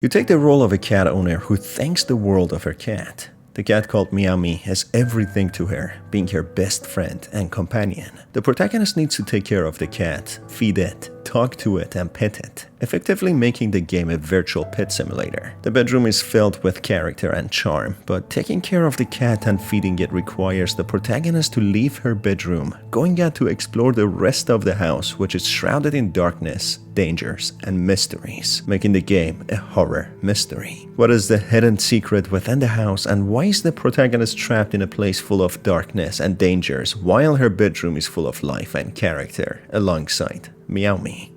You take the role of a cat owner who thanks the world of her cat. The cat called Meowmie is everything to her, being her best friend and companion. The protagonist needs to take care of the cat, feed it, talk to it, and pet it, effectively making the game a virtual pet simulator. The bedroom is filled with character and charm, but taking care of the cat and feeding it requires the protagonist to leave her bedroom, going out to explore the rest of the house, which is shrouded in darkness, dangers, and mysteries, making the game a horror mystery. What is the hidden secret within the house, and why is the protagonist trapped in a place full of darkness and dangers while her bedroom is full of life and character alongside Meowmie?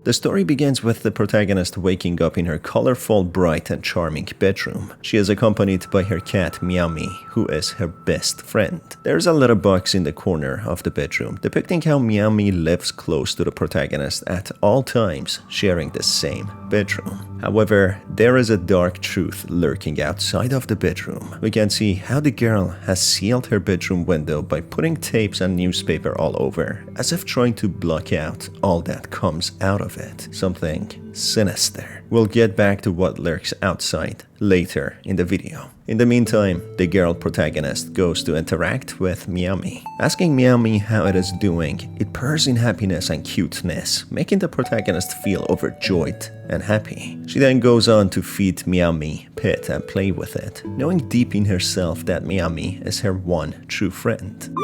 The story begins with the protagonist waking up in her colorful, bright, and charming bedroom. She is accompanied by her cat Meowmie, who is her best friend. There's a little box in the corner of the bedroom depicting how Meowmie lives close to the protagonist at all times, sharing the same bedroom. However, there is a dark truth lurking outside of the bedroom. We can see how the girl has sealed her bedroom window by putting tapes and newspaper all over, as if trying to block out all that comes out of it. Something sinister. We'll get back to what lurks outside later in the video. In the meantime, the girl protagonist goes to interact with Meowmie. Asking Meowmie how it is doing, it purrs in happiness and cuteness, making the protagonist feel overjoyed and happy. She then goes on to feed Meowmie, pet, and play with it, knowing deep in herself that Meowmie is her one true friend.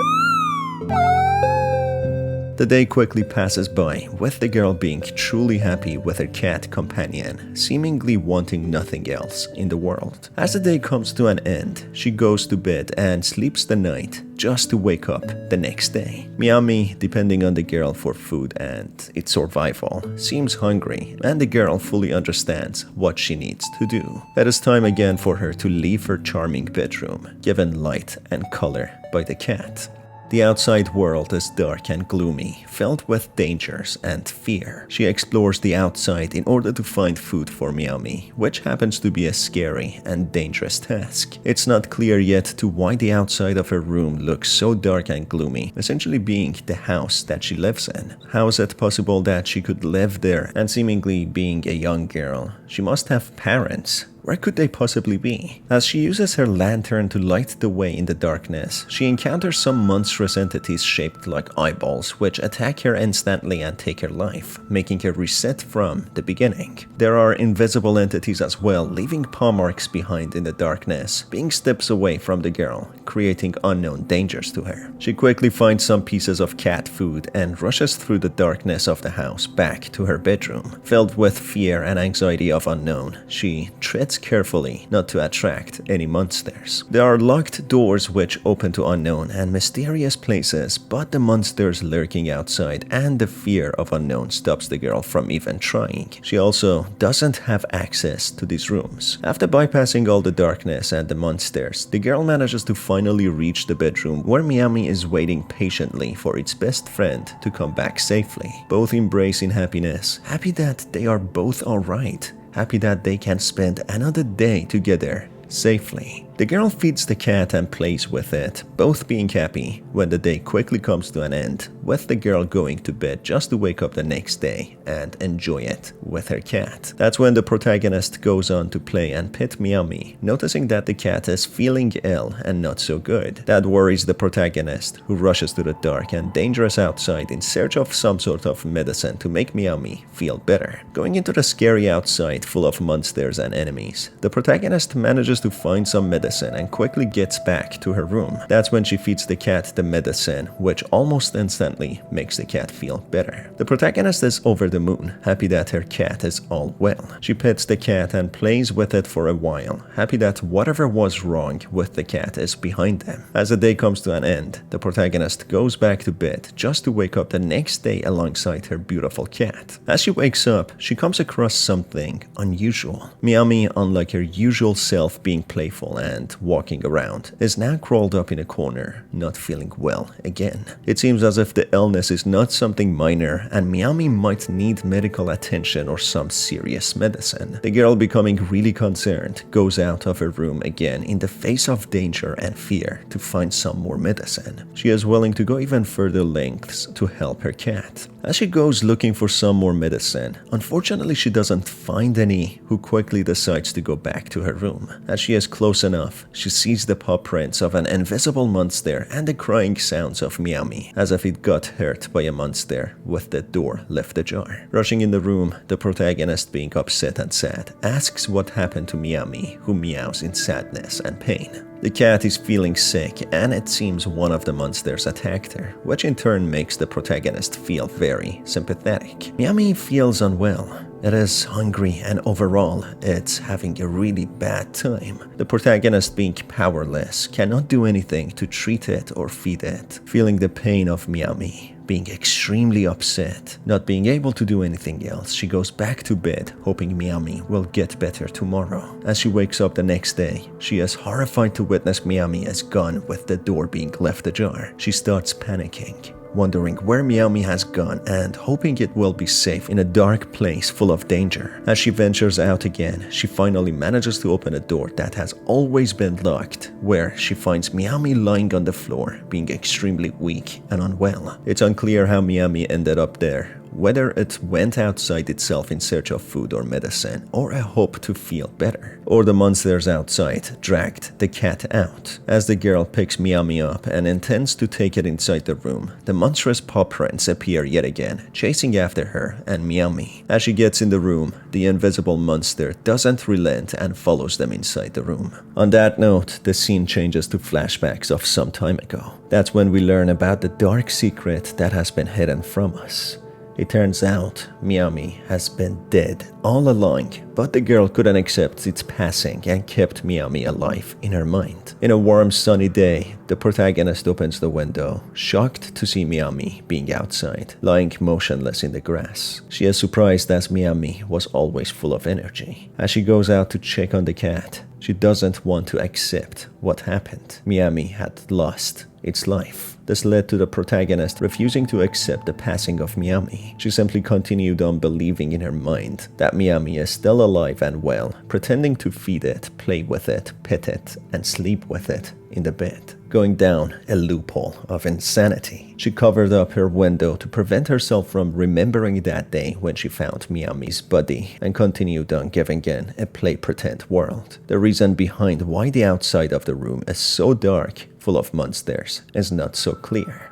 The day quickly passes by, with the girl being truly happy with her cat companion, seemingly wanting nothing else in the world. As the day comes to an end, she goes to bed and sleeps the night, just to wake up the next day. Meowmie, depending on the girl for food and its survival, seems hungry, and the girl fully understands what she needs to do. It is time again for her to leave her charming bedroom, given light and color by the cat. The outside world is dark and gloomy, filled with dangers and fear. She explores the outside in order to find food for Meowmie, which happens to be a scary and dangerous task. It's not clear yet to why the outside of her room looks so dark and gloomy, essentially being the house that she lives in. How is it possible that she could live there, and seemingly being a young girl, she must have parents? Where could they possibly be? As she uses her lantern to light the way in the darkness, she encounters some monstrous entities shaped like eyeballs, which attack her instantly and take her life, making her reset from the beginning. There are invisible entities as well, leaving paw marks behind in the darkness, being steps away from the girl, creating unknown dangers to her. She quickly finds some pieces of cat food and rushes through the darkness of the house back to her bedroom. Filled with fear and anxiety of unknown, she treads carefully not to attract any monsters. There are locked doors which open to unknown and mysterious places, but the monsters lurking outside and the fear of unknown stops the girl from even trying. She also doesn't have access to these rooms. After bypassing all the darkness and the monsters, the girl manages to finally reach the bedroom where Meowmie is waiting patiently for its best friend to come back safely. Both embrace in happiness, happy that they are both alright. Happy that they can spend another day together safely. The girl feeds the cat and plays with it, both being happy when the day quickly comes to an end, with the girl going to bed just to wake up the next day and enjoy it with her cat. That's when the protagonist goes on to play and pet Meowmie, noticing that the cat is feeling ill and not so good. That worries the protagonist, who rushes to the dark and dangerous outside in search of some sort of medicine to make Meowmie feel better. Going into the scary outside full of monsters and enemies, the protagonist manages to find some medicine and quickly gets back to her room. That's when she feeds the cat the medicine, which almost instantly makes the cat feel better. The protagonist is over the moon, happy that her cat is all well. She pets the cat and plays with it for a while, happy that whatever was wrong with the cat is behind them. As the day comes to an end, the protagonist goes back to bed just to wake up the next day alongside her beautiful cat. As she wakes up, she comes across something unusual. Meowmie, unlike her usual self, being playful and and walking around, is now crawled up in a corner, not feeling well again. It seems as if the illness is not something minor and Meowmie might need medical attention or some serious medicine. The girl, becoming really concerned, goes out of her room again in the face of danger and fear to find some more medicine. She is willing to go even further lengths to help her cat. As she goes looking for some more medicine, unfortunately she doesn't find any, who quickly decides to go back to her room. As she is close enough, she sees the paw prints of an invisible monster and the crying sounds of Meowmie, as if it got hurt by a monster with the door left ajar. Rushing in the room, the protagonist, being upset and sad, asks what happened to Meowmie, who meows in sadness and pain. The cat is feeling sick, and it seems one of the monsters attacked her, which in turn makes the protagonist feel very sympathetic. Meowmie feels unwell. It is hungry, and overall, it's having a really bad time. The protagonist, being powerless, cannot do anything to treat it or feed it. Feeling the pain of Meowmie, being extremely upset, not being able to do anything else, she goes back to bed, hoping Meowmie will get better tomorrow. As she wakes up the next day, she is horrified to witness Meowmie is gone with the door being left ajar. She starts panicking, wondering where Meowmie has gone and hoping it will be safe in a dark place full of danger. As she ventures out again, she finally manages to open a door that has always been locked, where she finds Meowmie lying on the floor, being extremely weak and unwell. It's unclear how Meowmie ended up there, whether it went outside itself in search of food or medicine, or a hope to feel better, or the monsters outside dragged the cat out. As the girl picks Meowmie up and intends to take it inside the room, the monstrous paw prints appear yet again, chasing after her and Meowmie. As she gets in the room, the invisible monster doesn't relent and follows them inside the room. On that note, the scene changes to flashbacks of some time ago. That's when we learn about the dark secret that has been hidden from us. It turns out Meowmie has been dead all along, but the girl couldn't accept its passing and kept Meowmie alive in her mind. In a warm, sunny day, the protagonist opens the window, shocked to see Meowmie being outside, lying motionless in the grass. She is surprised as Meowmie was always full of energy. As she goes out to check on the cat, she doesn't want to accept what happened. Meowmie had lost its life. This led to the protagonist refusing to accept the passing of Meowmie. She simply continued on believing in her mind that Meowmie is still alive and well, pretending to feed it, play with it, pet it, and sleep with it in the bed. Going down a loophole of insanity, she covered up her window to prevent herself from remembering that day when she found Meowmie's body, and continued on giving in a play-pretend world. The reason behind why the outside of the room is so dark, full of monsters, is not so clear.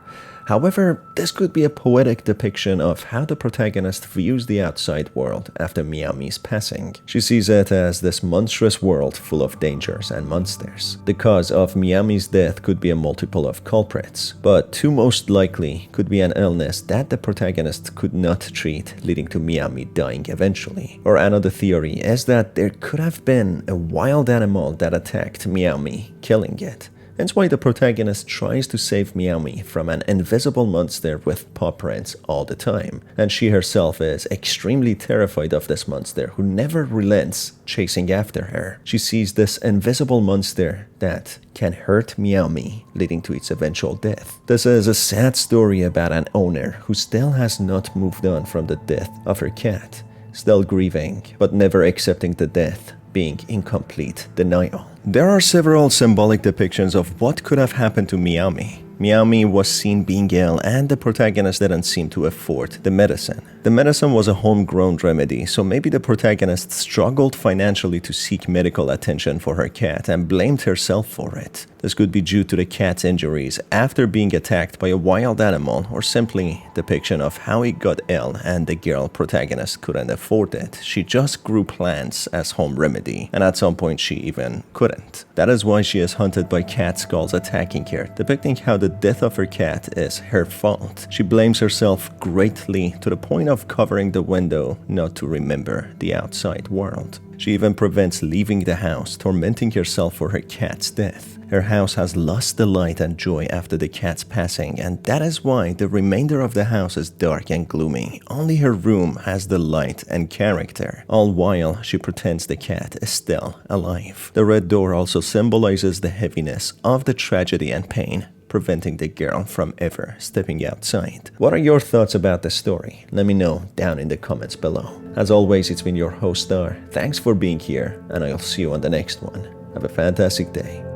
However, this could be a poetic depiction of how the protagonist views the outside world after Meowmie's passing. She sees it as this monstrous world full of dangers and monsters. The cause of Meowmie's death could be a multiple of culprits, but two most likely could be an illness that the protagonist could not treat, leading to Meowmie dying eventually. Or another theory is that there could have been a wild animal that attacked Meowmie, killing it. Hence why the protagonist tries to save Meowmie from an invisible monster with paw prints all the time, and she herself is extremely terrified of this monster who never relents chasing after her. She sees this invisible monster that can hurt Meowmie, leading to its eventual death. This is a sad story about an owner who still has not moved on from the death of her cat, still grieving, but never accepting the death, being in complete denial. There are several symbolic depictions of what could have happened to Meowmie. Meowmie was seen being ill, and the protagonist didn't seem to afford the medicine. The medicine was a homegrown remedy, so maybe the protagonist struggled financially to seek medical attention for her cat and blamed herself for it. This could be due to the cat's injuries after being attacked by a wild animal, or simply depiction of how he got ill and the girl protagonist couldn't afford it. She just grew plants as home remedy, and at some point she even couldn't. That is why she is hunted by cat skulls attacking her, depicting how the death of her cat is her fault. She blames herself greatly, to the point of covering the window not to remember the outside world. She even prevents leaving the house, tormenting herself for her cat's death. Her house has lost the light and joy after the cat's passing, and that is why the remainder of the house is dark and gloomy. Only her room has the light and character, all while she pretends the cat is still alive. The red door also symbolizes the heaviness of the tragedy and pain, preventing the girl from ever stepping outside. What are your thoughts about the story? Let me know down in the comments below. As always, it's been your host Star. Thanks for being here, and I'll see you on the next one. Have a fantastic day.